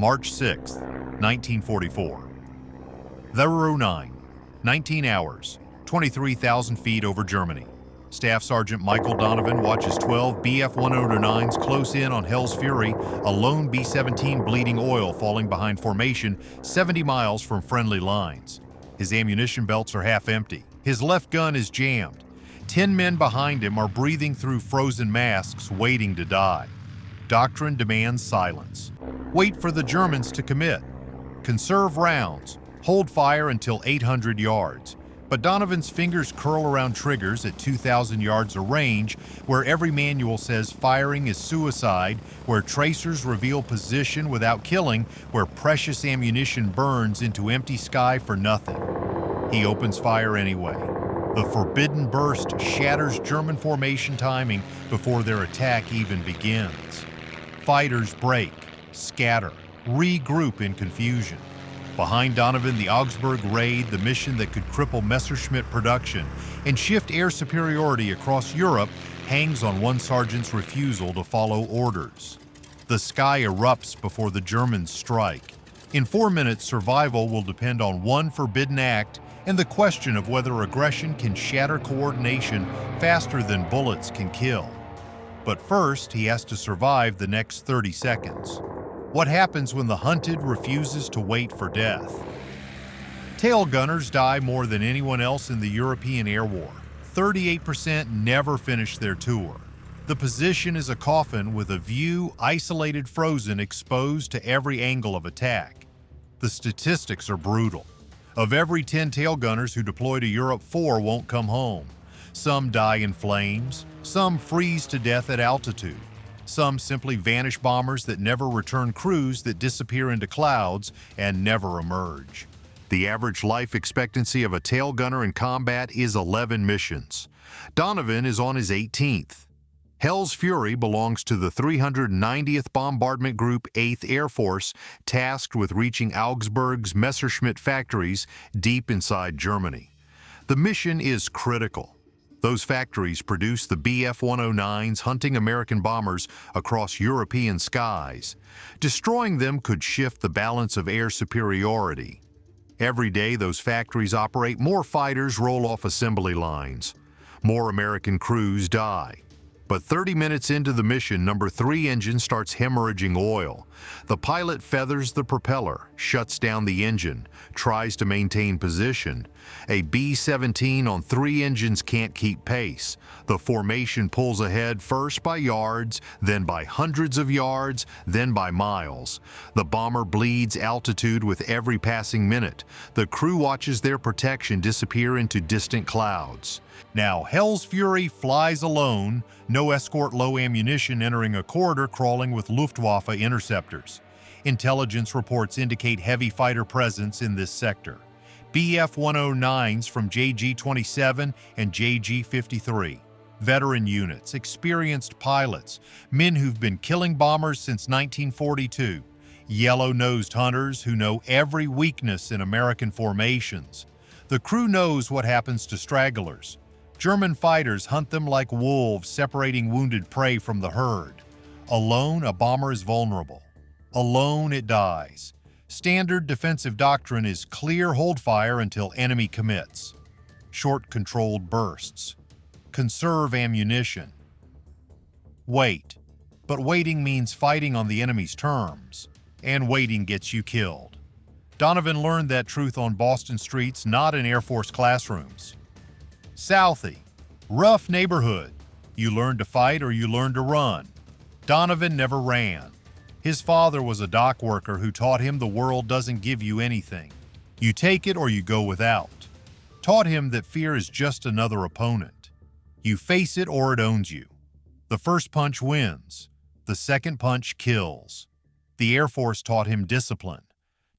March 6, 1944. WW9, 19 hours, 23,000 feet over Germany. Staff Sergeant Michael Donovan watches 12 Bf-109s close in on Hell's Fury, a lone B-17 bleeding oil falling behind formation 70 miles from friendly lines. His ammunition belts are half empty. His left gun is jammed. 10 men behind him are breathing through frozen masks, waiting to die. Doctrine demands silence. Wait for the Germans to commit. Conserve rounds. Hold fire until 800 yards. But Donovan's fingers curl around triggers at 2,000 yards of range, where every manual says firing is suicide, where tracers reveal position without killing, where precious ammunition burns into empty sky for nothing. He opens fire anyway. The forbidden burst shatters German formation timing before their attack even begins. Fighters break, scatter, regroup in confusion. Behind Donovan, the Augsburg raid, the mission that could cripple Messerschmitt production and shift air superiority across Europe, hangs on one sergeant's refusal to follow orders. The sky erupts before the Germans strike. In 4 minutes, survival will depend on one forbidden act and the question of whether aggression can shatter coordination faster than bullets can kill. But first, he has to survive the next 30 seconds. What happens when the hunted refuses to wait for death? Tail gunners die more than anyone else in the European air war. 38% never finish their tour. The position is a coffin with a view, isolated, frozen, exposed to every angle of attack. The statistics are brutal. Of every 10 tail gunners who deploy to Europe, 4 won't come home. Some die in flames, some freeze to death at altitude. Some simply vanish, bombers that never return, crews that disappear into clouds and never emerge. The average life expectancy of a tail gunner in combat is 11 missions. Donovan is on his 18th. Hell's Fury belongs to the 390th Bombardment Group, 8th Air Force, tasked with reaching Augsburg's Messerschmitt factories deep inside Germany. The mission is critical. Those factories produce the Bf-109s hunting American bombers across European skies. Destroying them could shift the balance of air superiority. Every day those factories operate, more fighters roll off assembly lines. More American crews die. But 30 minutes into the mission, number 3 engine starts hemorrhaging oil. The pilot feathers the propeller, shuts down the engine, tries to maintain position. A B-17 on 3 engines can't keep pace. The formation pulls ahead first by yards, then by hundreds of yards, then by miles. The bomber bleeds altitude with every passing minute. The crew watches their protection disappear into distant clouds. Now Hell's Fury flies alone, no escort, low ammunition, entering a corridor crawling with Luftwaffe interceptors. Intelligence reports indicate heavy fighter presence in this sector. Bf-109s from JG-27 and JG-53. Veteran units, experienced pilots, men who've been killing bombers since 1942. Yellow-nosed hunters who know every weakness in American formations. The crew knows what happens to stragglers. German fighters hunt them like wolves, separating wounded prey from the herd. Alone, a bomber is vulnerable. Alone, it dies. Standard defensive doctrine is clear, hold fire until enemy commits. Short, controlled bursts. Conserve ammunition. Wait. But waiting means fighting on the enemy's terms. And waiting gets you killed. Donovan learned that truth on Boston streets, not in Air Force classrooms. Southie. Rough neighborhood. You learn to fight or you learn to run. Donovan never ran. His father was a dock worker who taught him the world doesn't give you anything. You take it or you go without. Taught him that fear is just another opponent. You face it or it owns you. The first punch wins. The second punch kills. The Air Force taught him discipline.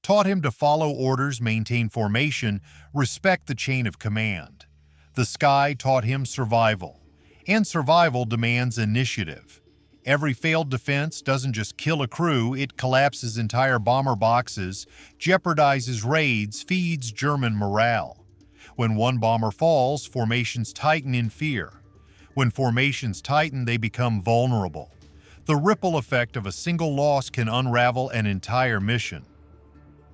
Taught him to follow orders, maintain formation, respect the chain of command. The sky taught him survival, and survival demands initiative. Every failed defense doesn't just kill a crew, it collapses entire bomber boxes, jeopardizes raids, feeds German morale. When one bomber falls, formations tighten in fear. When formations tighten, they become vulnerable. The ripple effect of a single loss can unravel an entire mission.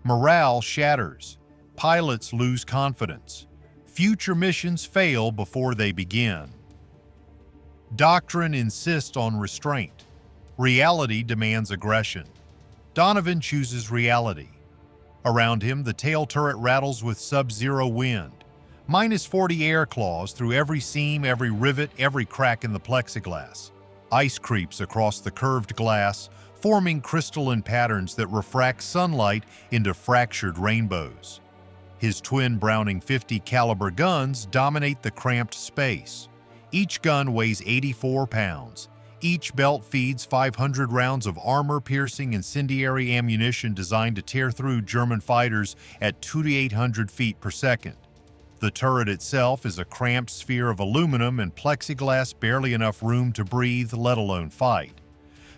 Morale shatters. Pilots lose confidence. Future missions fail before they begin. Doctrine insists on restraint. Reality demands aggression. Donovan chooses reality. Around him, the tail turret rattles with sub-zero wind. -40 air claws through every seam, every rivet, every crack in the plexiglass. Ice creeps across the curved glass, forming crystalline patterns that refract sunlight into fractured rainbows. His twin Browning .50 caliber guns dominate the cramped space. Each gun weighs 84 pounds. Each belt feeds 500 rounds of armor-piercing incendiary ammunition designed to tear through German fighters at 2,800 feet per second. The turret itself is a cramped sphere of aluminum and plexiglass, barely enough room to breathe, let alone fight.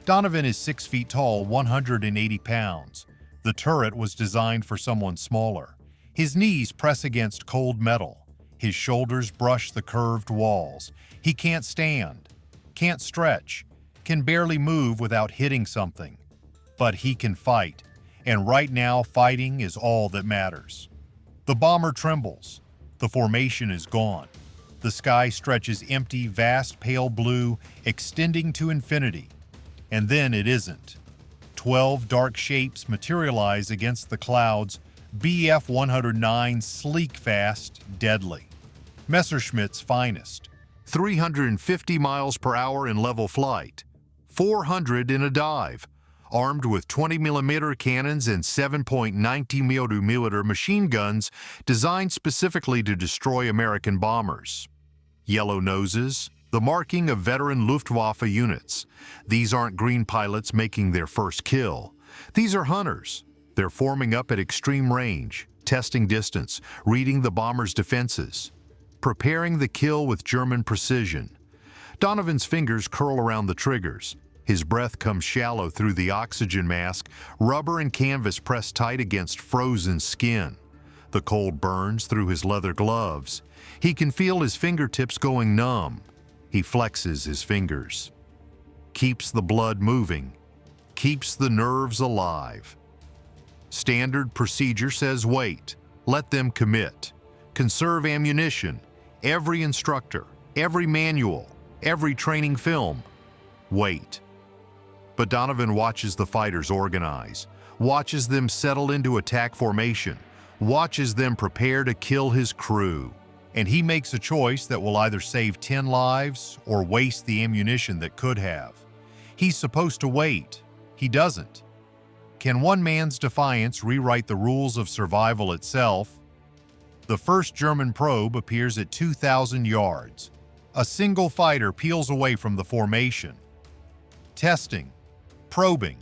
Donovan is 6 feet tall, 180 pounds. The turret was designed for someone smaller. His knees press against cold metal. His shoulders brush the curved walls. He can't stand, can't stretch, can barely move without hitting something. But he can fight, and right now fighting is all that matters. The bomber trembles. The formation is gone. The sky stretches empty, vast, pale blue, extending to infinity. And then it isn't. 12 dark shapes materialize against the clouds, BF-109 sleek, fast, deadly. Messerschmitt's finest. 350 miles per hour in level flight, 400 in a dive, armed with 20mm cannons and 7.90mm machine guns designed specifically to destroy American bombers. Yellow noses, the marking of veteran Luftwaffe units. These aren't green pilots making their first kill. These are hunters. They're forming up at extreme range, testing distance, reading the bomber's defenses, preparing the kill with German precision. Donovan's fingers curl around the triggers. His breath comes shallow through the oxygen mask, rubber and canvas pressed tight against frozen skin. The cold burns through his leather gloves. He can feel his fingertips going numb. He flexes his fingers. Keeps the blood moving. Keeps the nerves alive. Standard procedure says wait. Let them commit. Conserve ammunition. Every instructor, every manual, every training film. Wait. But Donovan watches the fighters organize, watches them settle into attack formation, watches them prepare to kill his crew. And he makes a choice that will either save 10 lives or waste the ammunition that could have. He's supposed to wait. He doesn't. Can one man's defiance rewrite the rules of survival itself? The first German probe appears at 2,000 yards. A single fighter peels away from the formation. Testing, probing,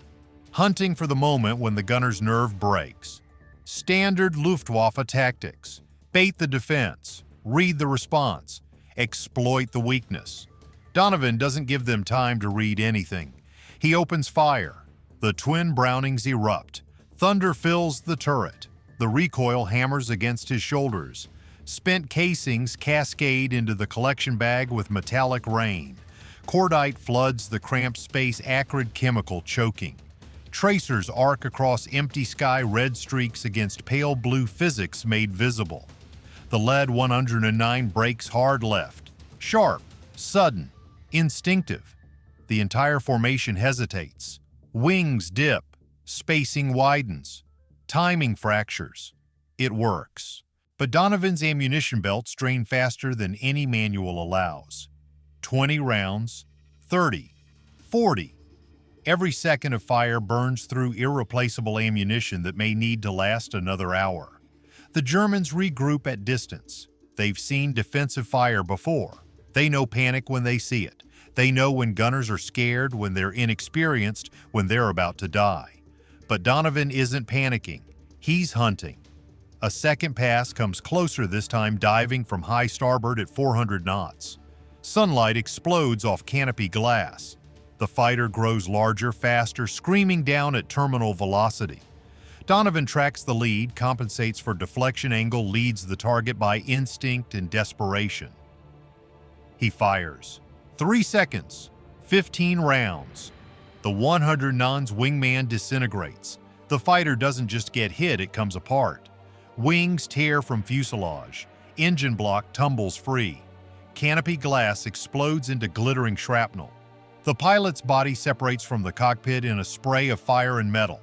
hunting for the moment when the gunner's nerve breaks. Standard Luftwaffe tactics. Bait the defense, read the response, exploit the weakness. Donovan doesn't give them time to read anything. He opens fire. The twin Brownings erupt. Thunder fills the turret. The recoil hammers against his shoulders. Spent casings cascade into the collection bag with metallic rain. Cordite floods the cramped space, acrid chemical choking. Tracers arc across empty sky, red streaks against pale blue physics made visible. The lead 109 breaks hard left. Sharp, sudden, instinctive. The entire formation hesitates. Wings dip. Spacing widens. Timing fractures. It works. But Donovan's ammunition belts drain faster than any manual allows. 20 rounds, 30, 40. Every second of fire burns through irreplaceable ammunition that may need to last another hour. The Germans regroup at distance. They've seen defensive fire before. They know panic when they see it. They know when gunners are scared, when they're inexperienced, when they're about to die. But Donovan isn't panicking. He's hunting. A second pass comes closer, this time diving from high starboard at 400 knots. Sunlight explodes off canopy glass. The fighter grows larger, faster, screaming down at terminal velocity. Donovan tracks the lead, compensates for deflection angle, leads the target by instinct and desperation. He fires. 3 seconds. 15 rounds. The 109's wingman disintegrates. The fighter doesn't just get hit, it comes apart. Wings tear from fuselage. Engine block tumbles free. Canopy glass explodes into glittering shrapnel. The pilot's body separates from the cockpit in a spray of fire and metal.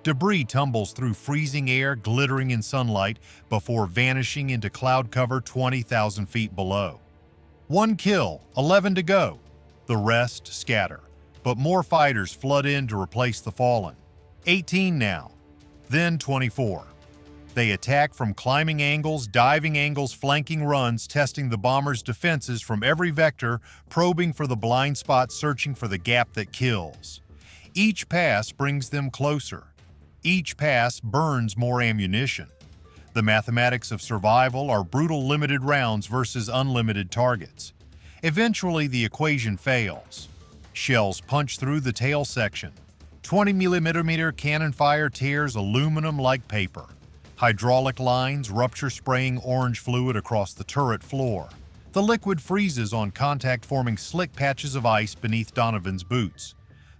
Debris tumbles through freezing air, glittering in sunlight, before vanishing into cloud cover 20,000 feet below. 1 kill, 11 to go. The rest scatter, but more fighters flood in to replace the fallen. 18 now, then 24. They attack from climbing angles, diving angles, flanking runs, testing the bomber's defenses from every vector, probing for the blind spot, searching for the gap that kills. Each pass brings them closer. Each pass burns more ammunition. The mathematics of survival are brutal limited rounds versus unlimited targets. Eventually, the equation fails. Shells punch through the tail section. 20mm cannon fire tears aluminum like paper. Hydraulic lines rupture, spraying orange fluid across the turret floor. The liquid freezes on contact, forming slick patches of ice beneath Donovan's boots.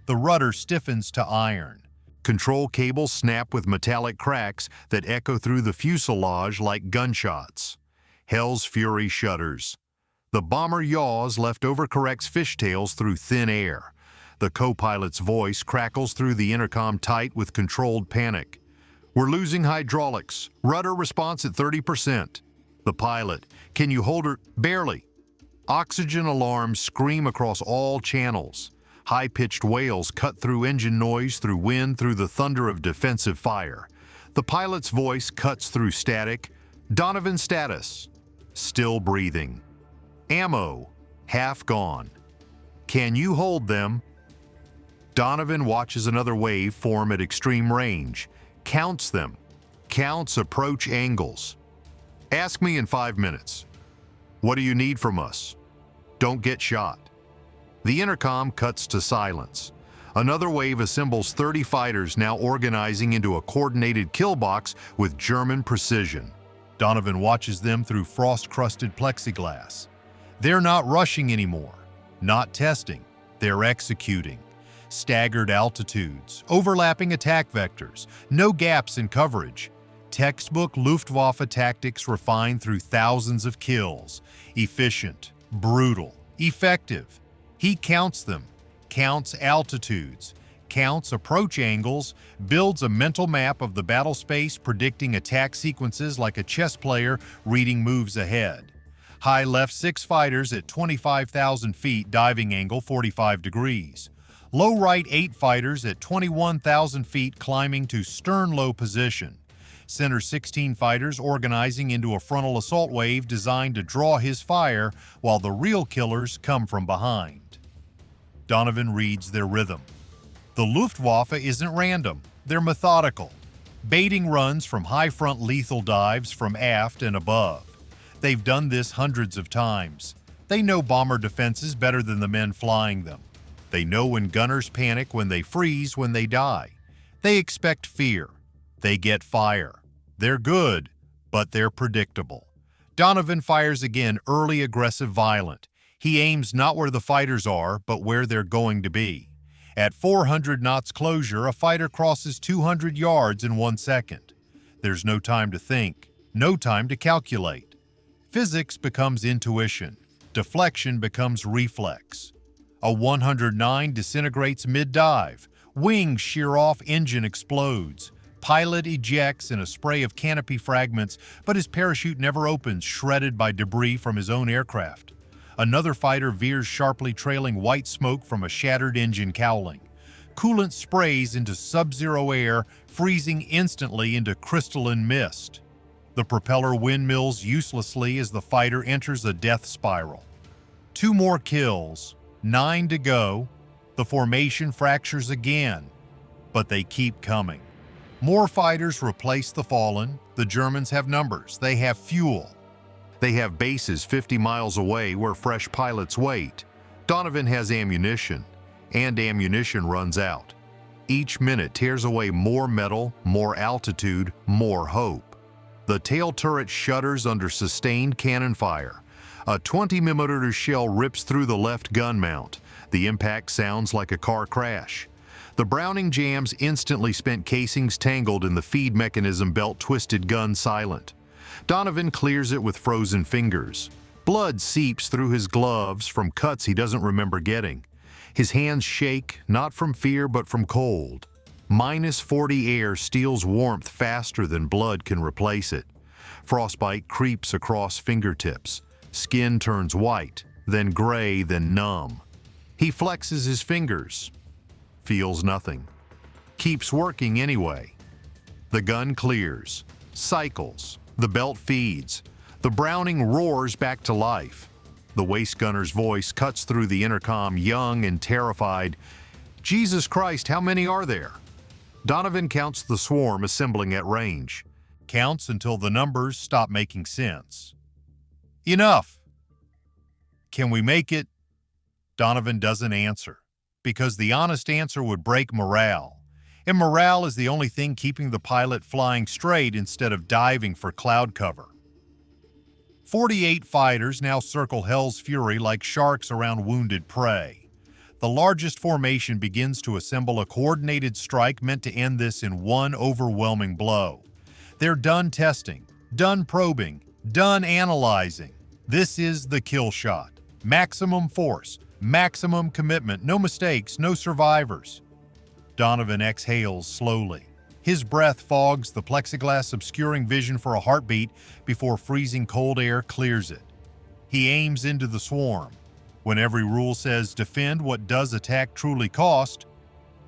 The rudder stiffens to iron. Control cables snap with metallic cracks that echo through the fuselage like gunshots. Hell's fury shudders. The bomber yaws, leftover corrects fishtails through thin air. The co-pilot's voice crackles through the intercom, tight with controlled panic. We're losing hydraulics. Rudder response at 30%. The pilot, can you hold her? Barely. Oxygen alarms scream across all channels. High-pitched wails cut through engine noise, through wind, through the thunder of defensive fire. The pilot's voice cuts through static. Donovan status. Still breathing. Ammo. Half gone. Can you hold them? Donovan watches another wave form at extreme range. Counts them. Counts approach angles. Ask me in 5 minutes. What do you need from us? Don't get shot. The intercom cuts to silence. Another wave assembles 30 fighters, now organizing into a coordinated kill box with German precision. Donovan watches them through frost-crusted plexiglass. They're not rushing anymore. Not testing. They're executing. Staggered altitudes, overlapping attack vectors, no gaps in coverage. Textbook Luftwaffe tactics refined through thousands of kills. Efficient, brutal, effective. He counts them, counts altitudes, counts approach angles, builds a mental map of the battle space, predicting attack sequences like a chess player reading moves ahead. High left 6 fighters at 25,000 feet, diving angle 45 degrees. Low right 8 fighters at 21,000 feet, climbing to stern low position. Center 16 fighters organizing into a frontal assault wave designed to draw his fire while the real killers come from behind. Donovan reads their rhythm. The Luftwaffe isn't random, they're methodical. Baiting runs from high front, lethal dives from aft and above. They've done this hundreds of times. They know bomber defenses better than the men flying them. They know when gunners panic, when they freeze, when they die. They expect fear. They get fire. They're good, but they're predictable. Donovan fires again, early, aggressive, violent. He aims not where the fighters are, but where they're going to be. At 400 knots closure, a fighter crosses 200 yards in 1 second. There's no time to think, no time to calculate. Physics becomes intuition. Deflection becomes reflex. A 109 disintegrates mid-dive. Wings shear off, engine explodes. Pilot ejects in a spray of canopy fragments, but his parachute never opens, shredded by debris from his own aircraft. Another fighter veers sharply, trailing white smoke from a shattered engine cowling. Coolant sprays into sub-zero air, freezing instantly into crystalline mist. The propeller windmills uselessly as the fighter enters a death spiral. 2 more kills, 9 to go. The formation fractures again, but they keep coming. More fighters replace the fallen. The Germans have numbers. They have fuel. They have bases 50 miles away where fresh pilots wait. Donovan has ammunition, and ammunition runs out. Each minute tears away more metal, more altitude, more hope. The tail turret shudders under sustained cannon fire. A 20mm shell rips through the left gun mount. The impact sounds like a car crash. The Browning jams instantly spent casings tangled in the feed mechanism belt, twisted gun silent. Donovan clears it with frozen fingers. Blood seeps through his gloves from cuts he doesn't remember getting. His hands shake, not from fear but from cold. -40 air steals warmth faster than blood can replace it. Frostbite creeps across fingertips. Skin turns white, then gray, then numb. He flexes his fingers. Feels nothing. Keeps working anyway. The gun clears. Cycles. The belt feeds. The Browning roars back to life. The waist gunner's voice cuts through the intercom, young and terrified. Jesus Christ, how many are there? Donovan counts the swarm assembling at range. Counts until the numbers stop making sense. Enough! Can we make it? Donovan doesn't answer, because the honest answer would break morale. And morale is the only thing keeping the pilot flying straight instead of diving for cloud cover. 48 fighters now circle Hell's Fury like sharks around wounded prey. The largest formation begins to assemble a coordinated strike meant to end this in one overwhelming blow. They're done testing, done probing, done analyzing. This is the kill shot. Maximum force, maximum commitment, no mistakes, no survivors. Donovan exhales slowly. His breath fogs the plexiglass, obscuring vision for a heartbeat before freezing cold air clears it. He aims into the swarm. When every rule says defend, what does attack truly cost?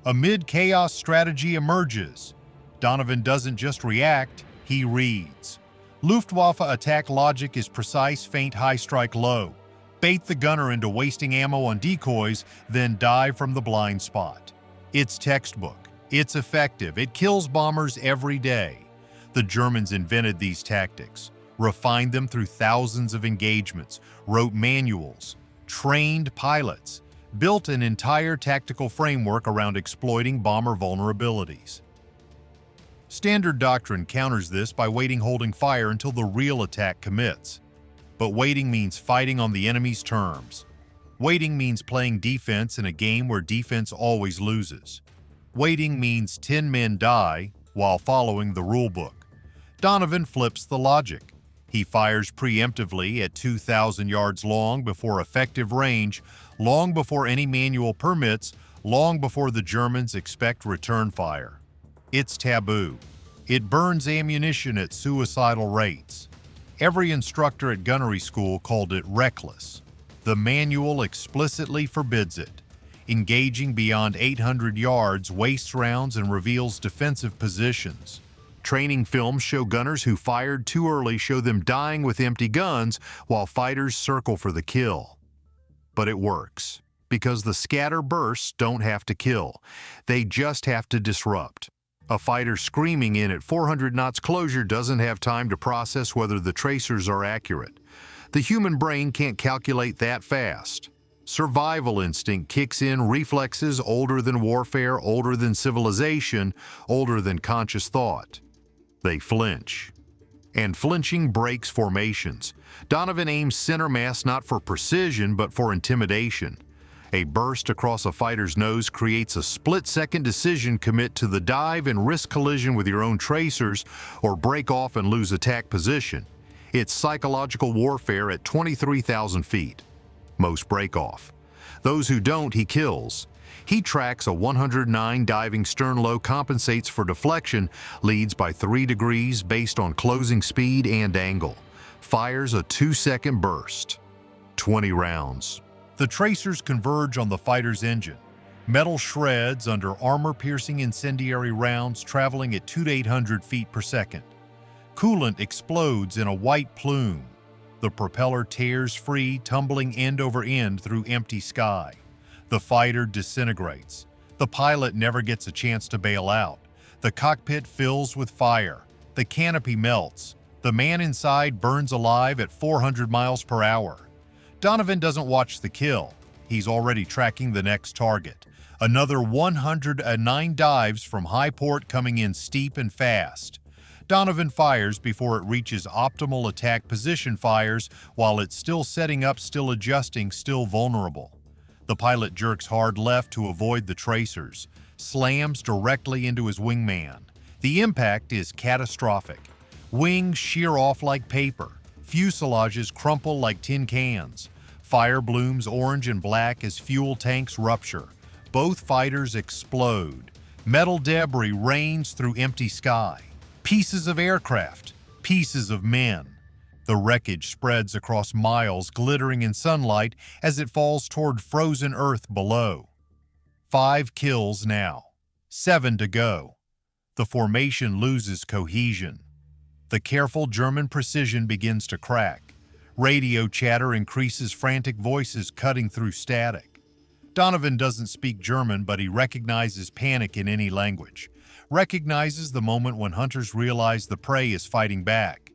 A mid-chaos strategy emerges. Donovan doesn't just react, he reads. Luftwaffe attack logic is precise, feint, high, strike low. Bait the gunner into wasting ammo on decoys, then dive from the blind spot. It's textbook. It's effective. It kills bombers every day. The Germans invented these tactics, refined them through thousands of engagements, wrote manuals, trained pilots, built an entire tactical framework around exploiting bomber vulnerabilities. Standard doctrine counters this by waiting, holding fire until the real attack commits. But waiting means fighting on the enemy's terms. Waiting means playing defense in a game where defense always loses. Waiting means 10 men die while following the rulebook. Donovan flips the logic. He fires preemptively at 2,000 yards long before effective range, long before any manual permits, long before the Germans expect return fire. It's taboo. It burns ammunition at suicidal rates. Every instructor at gunnery school called it reckless. The manual explicitly forbids it. Engaging beyond 800 yards wastes rounds and reveals defensive positions. Training films show gunners who fired too early, show them dying with empty guns while fighters circle for the kill. But it works, because the scatter bursts don't have to kill. They just have to disrupt. A fighter screaming in at 400 knots closure doesn't have time to process whether the tracers are accurate. The human brain can't calculate that fast. Survival instinct kicks in, reflexes older than warfare, older than civilization, older than conscious thought. They flinch. And flinching breaks formations. Donovan aims center mass not for precision, but for intimidation. A burst across a fighter's nose creates a split-second decision: commit to the dive and risk collision with your own tracers, or break off and lose attack position. It's psychological warfare at 23,000 feet. Most break off. Those who don't, he kills. He tracks a 109 diving stern low, compensates for deflection, leads by 3 degrees based on closing speed and angle. Fires a 2-second burst. 20 rounds. The tracers converge on the fighter's engine. Metal shreds under armor-piercing incendiary rounds traveling at 200 to 800 feet per second. Coolant explodes in a white plume. The propeller tears free, tumbling end over end through empty sky. The fighter disintegrates. The pilot never gets a chance to bail out. The cockpit fills with fire. The canopy melts. The man inside burns alive at 400 miles per hour. Donovan doesn't watch the kill. He's already tracking the next target. Another 109 dives from high port coming in steep and fast. Donovan fires before it reaches optimal attack position, fires while it's still setting up, still adjusting, still vulnerable. The pilot jerks hard left to avoid the tracers. slams directly into his wingman. The impact is catastrophic. Wings shear off like paper. Fuselages crumple like tin cans. Fire blooms orange and black as fuel tanks rupture. Both fighters explode. Metal debris rains through empty sky. Pieces of aircraft, pieces of men. The wreckage spreads across miles, glittering in sunlight as it falls toward frozen earth below. 5 kills now. 7 to go. The formation loses cohesion. The careful German precision begins to crack. Radio chatter increases, frantic voices cutting through static. Donovan doesn't speak German, but he recognizes panic in any language. Recognizes the moment when hunters realize the prey is fighting back.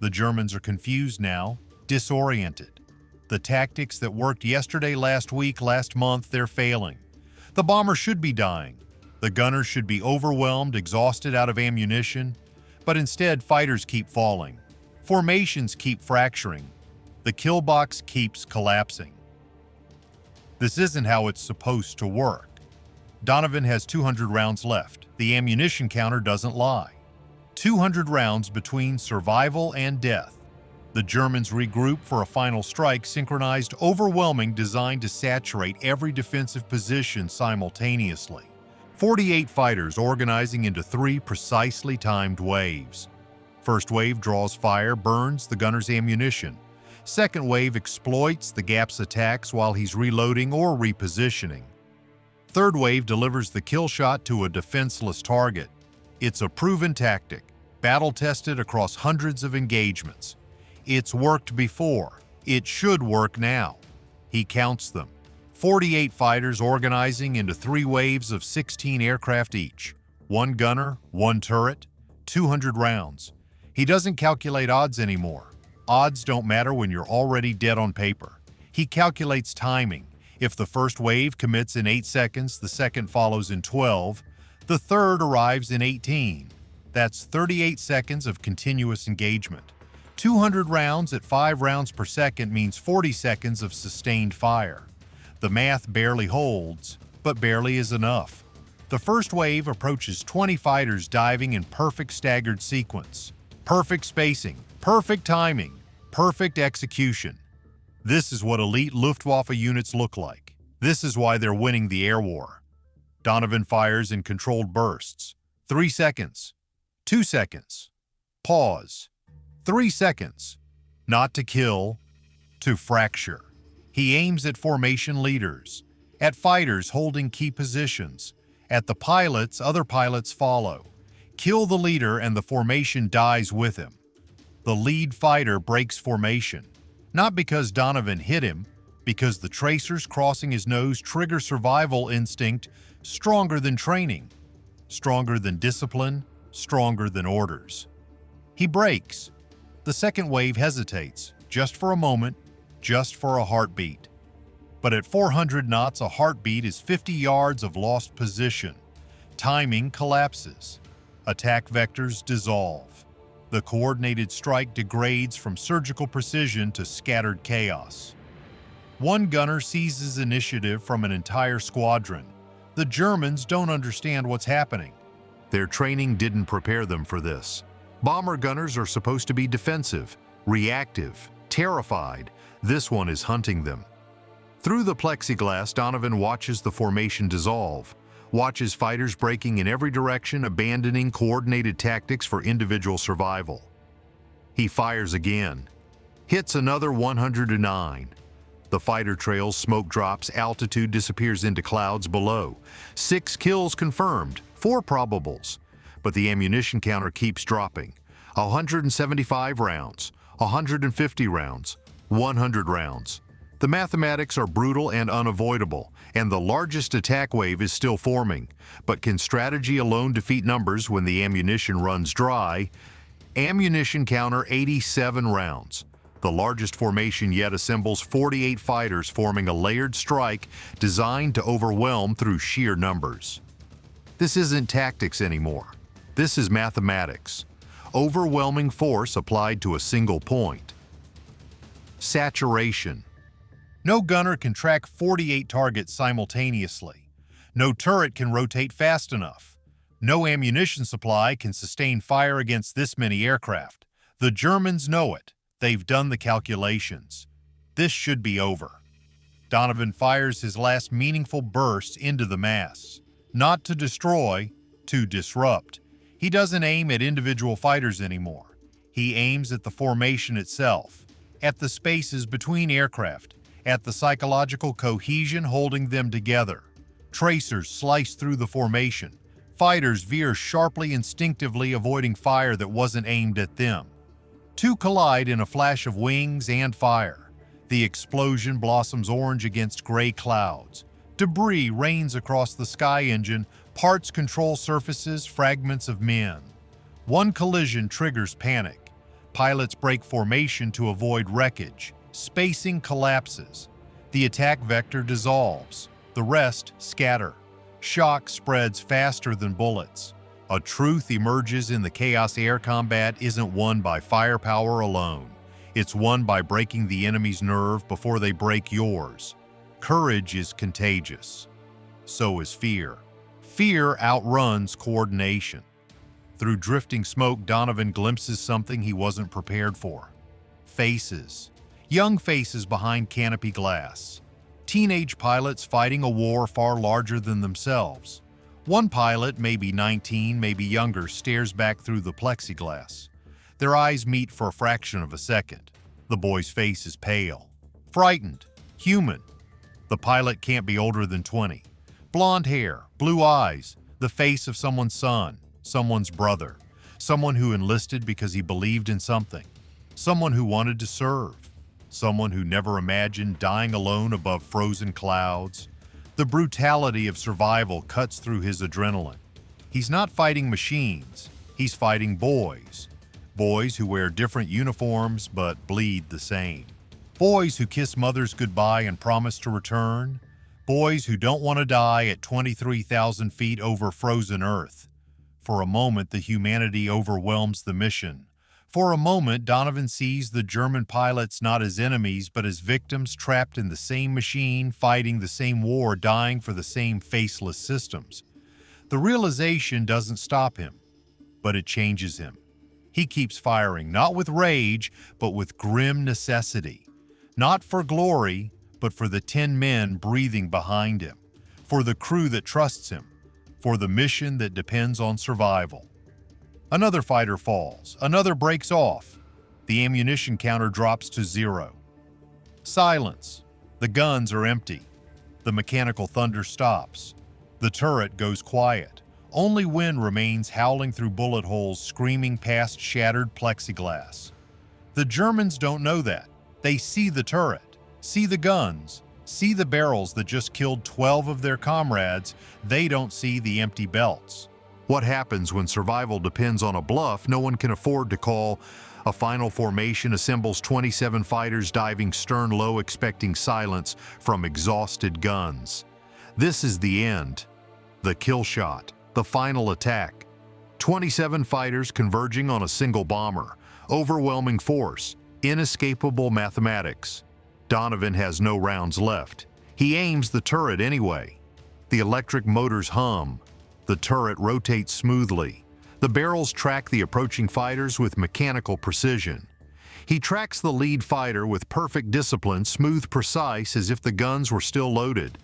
The Germans are confused now, disoriented. The tactics that worked yesterday, last week, last month, they're failing. The bomber should be dying. The gunners should be overwhelmed, exhausted, out of ammunition. But instead, fighters keep falling. Formations keep fracturing. The kill box keeps collapsing. This isn't how it's supposed to work. Donovan has 200 rounds left. The ammunition counter doesn't lie. 200 rounds between survival and death. The Germans regroup for a final strike, synchronized, overwhelming, designed to saturate every defensive position simultaneously. 48 fighters organizing into 3 precisely timed waves. First wave draws fire, burns the gunner's ammunition. Second wave exploits the gap's attacks while he's reloading or repositioning. Third wave delivers the kill shot to a defenseless target. It's a proven tactic, battle-tested across hundreds of engagements. It's worked before. It should work now. He counts them. 48 fighters organizing into 3 waves of 16 aircraft each. 1 gunner, 1 turret, 200 rounds. He doesn't calculate odds anymore. Odds don't matter when you're already dead on paper. He calculates timing. If the first wave commits in 8 seconds, the second follows in 12, the third arrives in 18. That's 38 seconds of continuous engagement. 200 rounds at 5 rounds per second means 40 seconds of sustained fire. The math barely holds, but barely is enough. The first wave approaches 20 fighters diving in perfect staggered sequence. Perfect spacing, perfect timing, perfect execution. This is what elite Luftwaffe units look like. This is why they're winning the air war. Donovan fires in controlled bursts. 3 seconds. 2 seconds. Pause. 3 seconds. Not to kill, to fracture. He aims at formation leaders, at fighters holding key positions. At the pilots, other pilots follow. Kill the leader and the formation dies with him. The lead fighter breaks formation. Not because Donovan hit him, because the tracers crossing his nose trigger survival instinct stronger than training, stronger than discipline, stronger than orders. He breaks. The second wave hesitates, just for a moment, just for a heartbeat. But at 400 knots, a heartbeat is 50 yards of lost position. Timing collapses. Attack vectors dissolve. The coordinated strike degrades from surgical precision to scattered chaos. One gunner seizes initiative from an entire squadron. The Germans don't understand what's happening. Their training didn't prepare them for this. Bomber gunners are supposed to be defensive, reactive, terrified. This one is hunting them. Through the plexiglass, Donovan watches the formation dissolve, watches fighters breaking in every direction, abandoning coordinated tactics for individual survival. He fires again, hits another 109. The fighter trails, smoke drops, altitude disappears into clouds below. 6 kills confirmed, 4 probables. But the ammunition counter keeps dropping. 175 rounds, 150 rounds, 100 rounds. The mathematics are brutal and unavoidable, and the largest attack wave is still forming. But can strategy alone defeat numbers when the ammunition runs dry? Ammunition counter 87 rounds. The largest formation yet assembles 48 fighters, forming a layered strike designed to overwhelm through sheer numbers. This isn't tactics anymore. This is mathematics. Overwhelming force applied to a single point. Saturation. No gunner can track 48 targets simultaneously. No turret can rotate fast enough. No ammunition supply can sustain fire against this many aircraft. The Germans know it. They've done the calculations. This should be over. Donovan fires his last meaningful burst into the mass. Not to destroy, to disrupt. He doesn't aim at individual fighters anymore. He aims at the formation itself, at the spaces between aircraft, at the psychological cohesion holding them together. Tracers slice through the formation. Fighters veer sharply, instinctively avoiding fire that wasn't aimed at them. Two collide in a flash of wings and fire. The explosion blossoms orange against gray clouds. Debris rains across the sky engine, parts, control surfaces, fragments of men. One collision triggers panic. Pilots break formation to avoid wreckage. Spacing collapses. The attack vector dissolves. The rest scatter. Shock spreads faster than bullets. A truth emerges in the chaos. Air combat isn't won by firepower alone. It's won by breaking the enemy's nerve before they break yours. Courage is contagious. So is fear. Fear outruns coordination. Through drifting smoke, Donovan glimpses something he wasn't prepared for. Faces. Young faces behind canopy glass. Teenage pilots fighting a war far larger than themselves. One pilot, maybe 19, maybe younger, stares back through the plexiglass. Their eyes meet for a fraction of a second. The boy's face is pale, frightened, human. The pilot can't be older than 20. Blonde hair, blue eyes, the face of someone's son, someone's brother, someone who enlisted because he believed in something, someone who wanted to serve. Someone who never imagined dying alone above frozen clouds. The brutality of survival cuts through his adrenaline. He's not fighting machines, he's fighting boys. Boys who wear different uniforms but bleed the same. Boys who kiss mothers goodbye and promise to return. Boys who don't want to die at 23,000 feet over frozen earth. For a moment, the humanity overwhelms the mission. For a moment, Donovan sees the German pilots not as enemies, but as victims trapped in the same machine, fighting the same war, dying for the same faceless systems. The realization doesn't stop him, but it changes him. He keeps firing, not with rage, but with grim necessity. Not for glory, but for the 10 men breathing behind him, for the crew that trusts him, for the mission that depends on survival. Another fighter falls, another breaks off. The ammunition counter drops to 0. Silence. The guns are empty. The mechanical thunder stops. The turret goes quiet. Only wind remains howling through bullet holes, screaming past shattered plexiglass. The Germans don't know that. They see the turret, see the guns, see the barrels that just killed 12 of their comrades. They don't see the empty belts. What happens when survival depends on a bluff no one can afford to call? A final formation assembles 27 fighters diving stern low, expecting silence from exhausted guns. This is the end. The kill shot. The final attack. 27 fighters converging on a single bomber. Overwhelming force. Inescapable mathematics. Donovan has no rounds left. He aims the turret anyway. The electric motors hum. The turret rotates smoothly. The barrels track the approaching fighters with mechanical precision. He tracks the lead fighter with perfect discipline, smooth, precise, as if the guns were still loaded.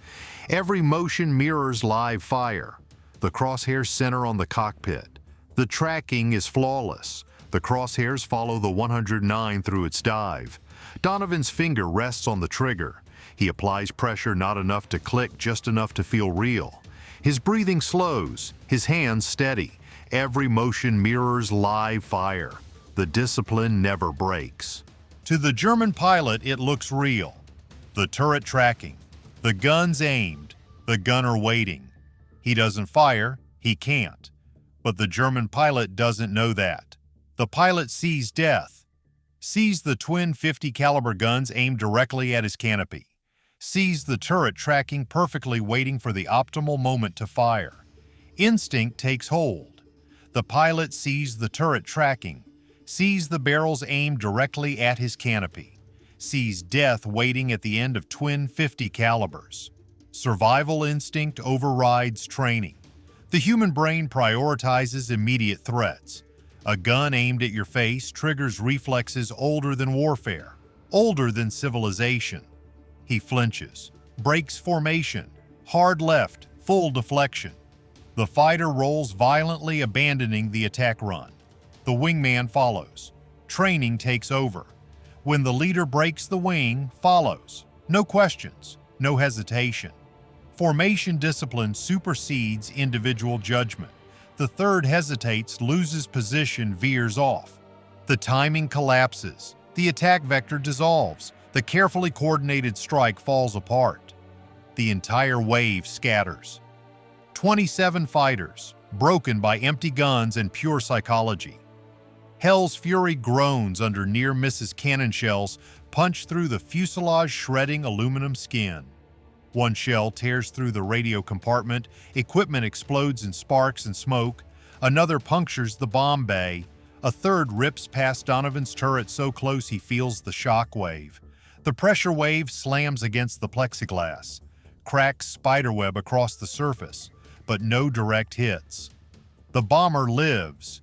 Every motion mirrors live fire. The crosshairs center on the cockpit. The tracking is flawless. The crosshairs follow the 109 through its dive. Donovan's finger rests on the trigger. He applies pressure, not enough to click, just enough to feel real. His breathing slows, his hands steady. Every motion mirrors live fire. The discipline never breaks. To the German pilot, it looks real. The turret tracking, the guns aimed, the gunner waiting. He doesn't fire, he can't. But the German pilot doesn't know that. The pilot sees death, sees the twin 50 caliber guns aimed directly at his canopy, sees the turret tracking perfectly, waiting for the optimal moment to fire. Instinct takes hold. The pilot sees the turret tracking, sees the barrels aimed directly at his canopy, sees death waiting at the end of twin 50 calibers. Survival instinct overrides training. The human brain prioritizes immediate threats. A gun aimed at your face triggers reflexes older than warfare, older than civilization. He flinches, breaks formation, hard left, full deflection. The fighter rolls violently, abandoning the attack run. The wingman follows. Training takes over. When the leader breaks the wing, follows. No questions, no hesitation. Formation discipline supersedes individual judgment. The third hesitates, loses position, veers off. The timing collapses. The attack vector dissolves. The carefully coordinated strike falls apart. The entire wave scatters. 27 fighters, broken by empty guns and pure psychology. Hell's fury groans under near misses cannon shells punch through the fuselage, shredding aluminum skin. One shell tears through the radio compartment, equipment explodes in sparks and smoke, another punctures the bomb bay, a third rips past Donovan's turret so close he feels the shock wave. The pressure wave slams against the plexiglass, cracks spiderweb across the surface, but no direct hits. The bomber lives.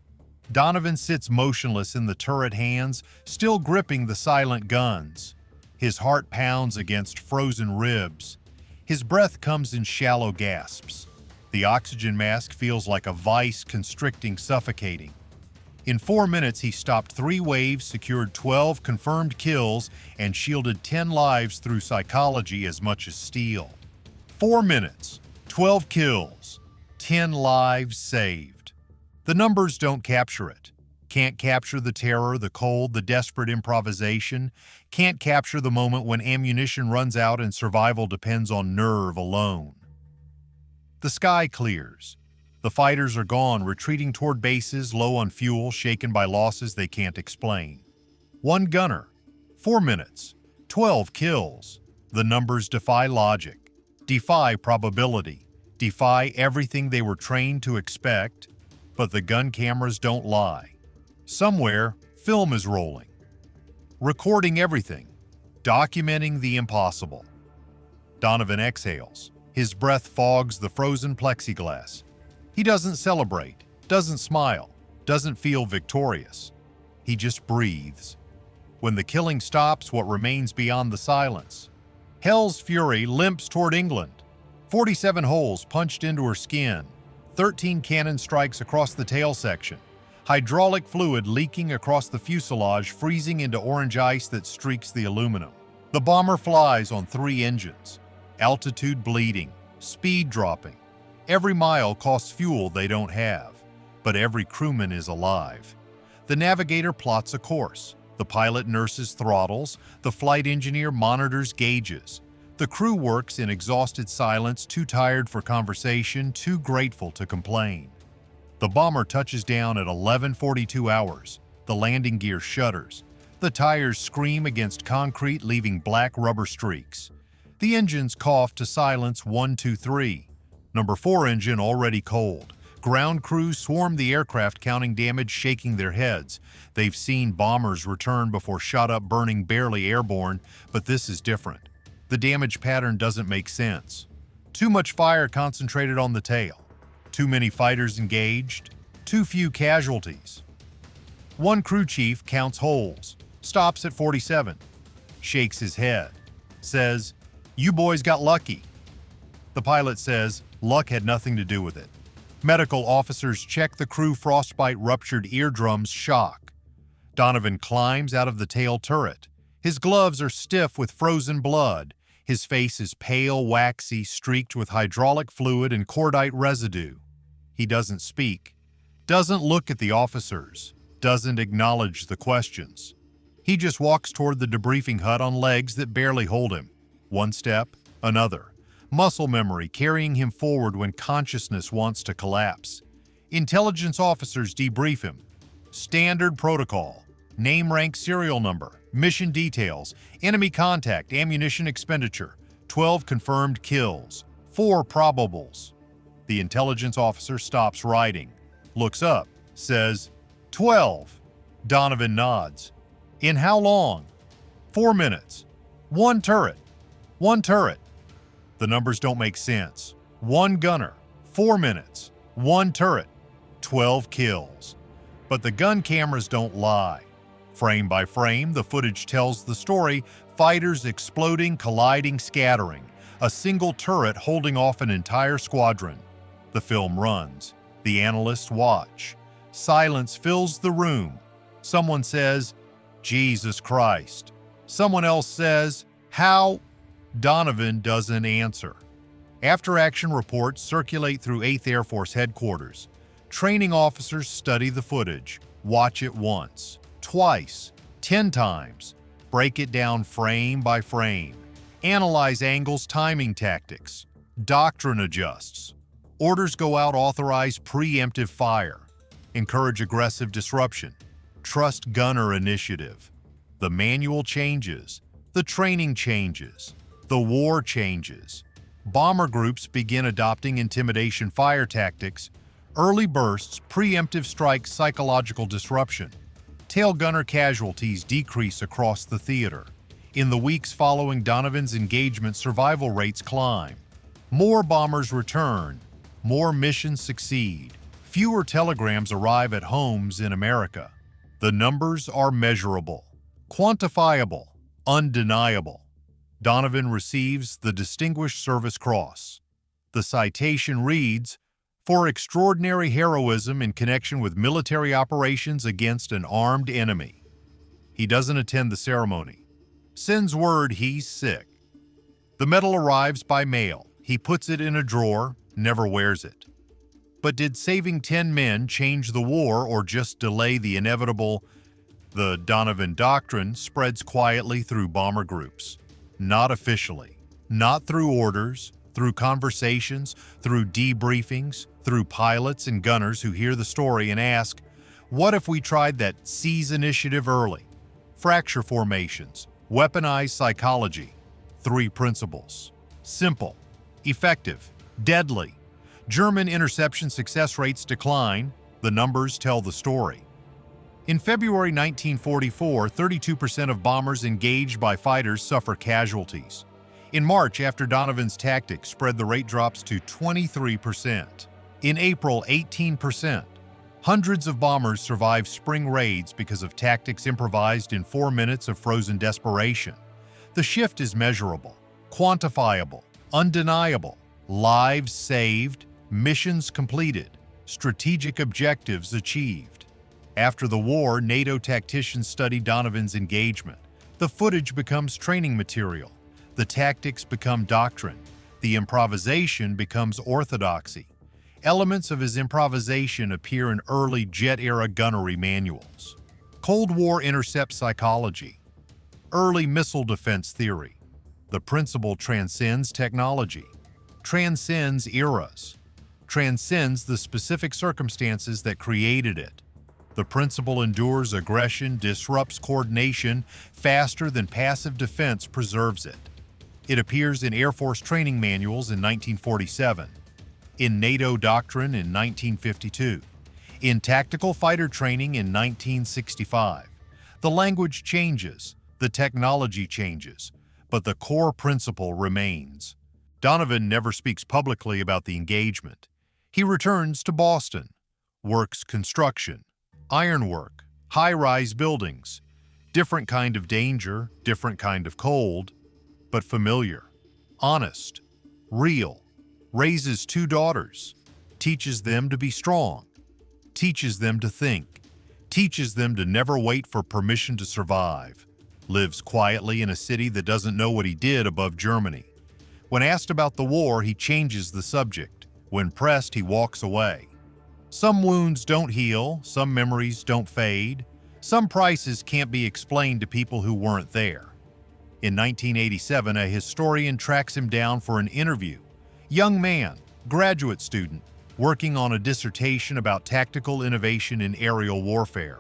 Donovan sits motionless in the turret hands, still gripping the silent guns. His heart pounds against frozen ribs. His breath comes in shallow gasps. The oxygen mask feels like a vice, constricting, suffocating. In 4 minutes, he stopped 3 waves, secured 12 confirmed kills, and shielded 10 lives through psychology as much as steel. 4 minutes, 12 kills, 10 lives saved. The numbers don't capture it. Can't capture the terror, the cold, the desperate improvisation. Can't capture the moment when ammunition runs out and survival depends on nerve alone. The sky clears. The fighters are gone, retreating toward bases, low on fuel, shaken by losses they can't explain. 1 gunner, 4 minutes, 12 kills. The numbers defy logic, defy probability, defy everything they were trained to expect, but the gun cameras don't lie. Somewhere, film is rolling, recording everything, documenting the impossible. Donovan exhales. His breath fogs the frozen plexiglass. He doesn't celebrate, doesn't smile, doesn't feel victorious. He just breathes. When the killing stops, what remains beyond the silence? Hell's fury limps toward England. 47 holes punched into her skin. 13 cannon strikes across the tail section. Hydraulic fluid leaking across the fuselage, freezing into orange ice that streaks the aluminum. The bomber flies on 3 engines. Altitude bleeding, speed dropping. Every mile costs fuel they don't have, but every crewman is alive. The navigator plots a course. The pilot nurses throttles. The flight engineer monitors gauges. The crew works in exhausted silence, too tired for conversation, too grateful to complain. The bomber touches down at 11:42 hours. The landing gear shudders. The tires scream against concrete, leaving black rubber streaks. The engines cough to silence 1, 2, 3. Number 4 engine already cold. Ground crews swarm the aircraft, counting damage, shaking their heads. They've seen bombers return before shot up, burning, barely airborne, but this is different. The damage pattern doesn't make sense. Too much fire concentrated on the tail. Too many fighters engaged. Too few casualties. One crew chief counts holes, stops at 47, shakes his head, says, "You boys got lucky." The pilot says, "Luck had nothing to do with it." Medical officers check the crew, frostbite, ruptured eardrums, shock. Donovan climbs out of the tail turret. His gloves are stiff with frozen blood. His face is pale, waxy, streaked with hydraulic fluid and cordite residue. He doesn't speak, doesn't look at the officers, doesn't acknowledge the questions. He just walks toward the debriefing hut on legs that barely hold him. One step, another. Muscle memory carrying him forward when consciousness wants to collapse. Intelligence officers debrief him. Standard protocol. Name, rank, serial number. Mission details. Enemy contact, ammunition expenditure. 12 confirmed kills. 4 probables. The intelligence officer stops writing, looks up, says, 12. Donovan nods. In how long? 4 minutes. One turret. The numbers don't make sense. 1 gunner, 4 minutes, 1 turret, 12 kills. But the gun cameras don't lie. Frame by frame, the footage tells the story: fighters exploding, colliding, scattering, a single turret holding off an entire squadron. The film runs. The analysts watch. Silence fills the room. Someone says, "Jesus Christ." Someone else says, "How?" Donovan doesn't answer. After-action reports circulate through 8th Air Force headquarters. Training officers study the footage, watch it once, twice, 10 times, break it down frame by frame, analyze angles, timing tactics, doctrine adjusts. Orders go out, authorize preemptive fire, encourage aggressive disruption, trust gunner initiative. The manual changes, the training changes, the war changes. Bomber groups begin adopting intimidation fire tactics, early bursts, preemptive strikes, psychological disruption. Tail gunner casualties decrease across the theater. In the weeks following Donovan's engagement, survival rates climb. More bombers return. More missions succeed. Fewer telegrams arrive at homes in America. The numbers are measurable, quantifiable, undeniable. Donovan receives the Distinguished Service Cross. The citation reads, "For extraordinary heroism in connection with military operations against an armed enemy." He doesn't attend the ceremony. Sends word he's sick. The medal arrives by mail. He puts it in a drawer, never wears it. But did saving 10 men change the war or just delay the inevitable? The Donovan Doctrine spreads quietly through bomber groups. Not officially. Not through orders, through conversations, through debriefings, through pilots and gunners who hear the story and ask, what if we tried that seize initiative early? Fracture formations, weaponized psychology. 3 principles. Simple, effective, deadly. German interception success rates decline. The numbers tell the story. In February 1944, 32% of bombers engaged by fighters suffer casualties. In March, after Donovan's tactics spread, the rate drops to 23%. In April, 18%. Hundreds of bombers survive spring raids because of tactics improvised in 4 minutes of frozen desperation. The shift is measurable, quantifiable, undeniable. Lives saved, missions completed, strategic objectives achieved. After the war, NATO tacticians study Donovan's engagement. The footage becomes training material. The tactics become doctrine. The improvisation becomes orthodoxy. Elements of his improvisation appear in early jet-era gunnery manuals. Cold War intercept psychology. Early missile defense theory. The principle transcends technology, transcends eras, transcends the specific circumstances that created it. The principle endures aggression, disrupts coordination faster than passive defense preserves it. It appears in Air Force training manuals in 1947, in NATO doctrine in 1952, in tactical fighter training in 1965. The language changes, the technology changes, but the core principle remains. Donovan never speaks publicly about the engagement. He returns to Boston, works construction, ironwork, high-rise buildings, different kind of danger, different kind of cold, but familiar, honest, real, raises 2 daughters, teaches them to be strong, teaches them to think, teaches them to never wait for permission to survive, lives quietly in a city that doesn't know what he did above Germany. When asked about the war, he changes the subject. When pressed, he walks away. Some wounds don't heal, some memories don't fade, some prices can't be explained to people who weren't there. In 1987, a historian tracks him down for an interview. Young man, graduate student, working on a dissertation about tactical innovation in aerial warfare.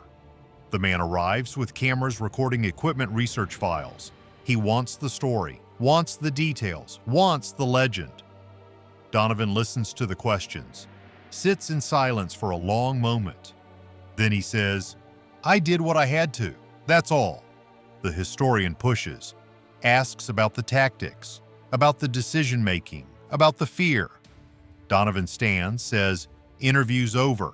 The man arrives with cameras recording equipment research files. He wants the story, wants the details, wants the legend. Donovan listens to the questions, sits in silence for a long moment. Then he says, "I did what I had to, that's all." The historian pushes, asks about the tactics. about the decision-making, about the fear. Donovan stands, says, "Interview's over."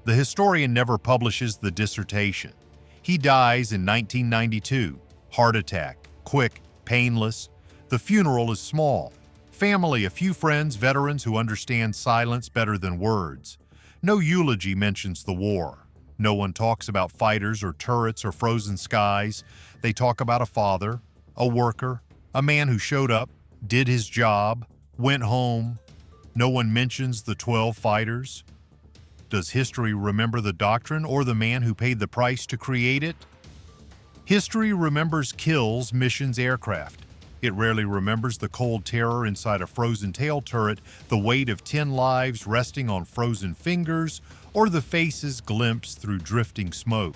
The historian never publishes the dissertation. He dies in 1992. Heart attack, quick, painless. The funeral is small. Family, a few friends, veterans who understand silence better than words. No eulogy mentions the war. No one talks about fighters or turrets or frozen skies. They talk about a father, a worker, a man who showed up, did his job, went home. No one mentions the 12 fighters. Does history remember the doctrine or the man who paid the price to create it? History remembers kills, missions, aircraft. It rarely remembers the cold terror inside a frozen tail turret, the weight of 10 lives resting on frozen fingers, or the faces glimpsed through drifting smoke.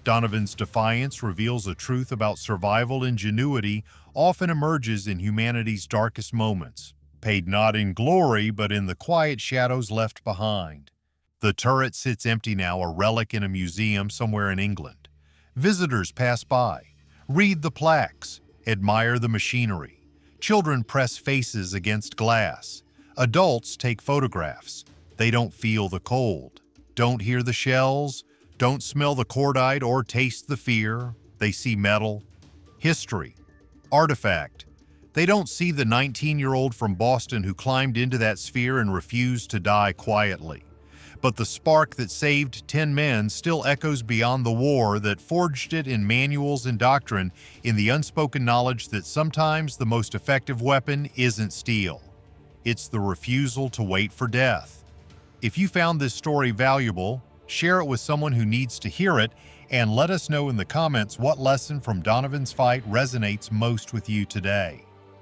Donovan's defiance reveals a truth about survival ingenuity often emerges in humanity's darkest moments, paid not in glory but in the quiet shadows left behind. The turret sits empty now, a relic in a museum somewhere in England. Visitors pass by, read the plaques, admire the machinery. Children press faces against glass. Adults take photographs. They don't feel the cold, don't hear the shells, don't smell the cordite or taste the fear. They see metal, history, artifact. They don't see the 19-year-old from Boston who climbed into that sphere and refused to die quietly. But the spark that saved 10 men still echoes beyond the war, that forged it in manuals and doctrine, in the unspoken knowledge that sometimes the most effective weapon isn't steel. It's the refusal to wait for death. If you found this story valuable, share it with someone who needs to hear it, and let us know in the comments what lesson from Donovan's fight resonates most with you today.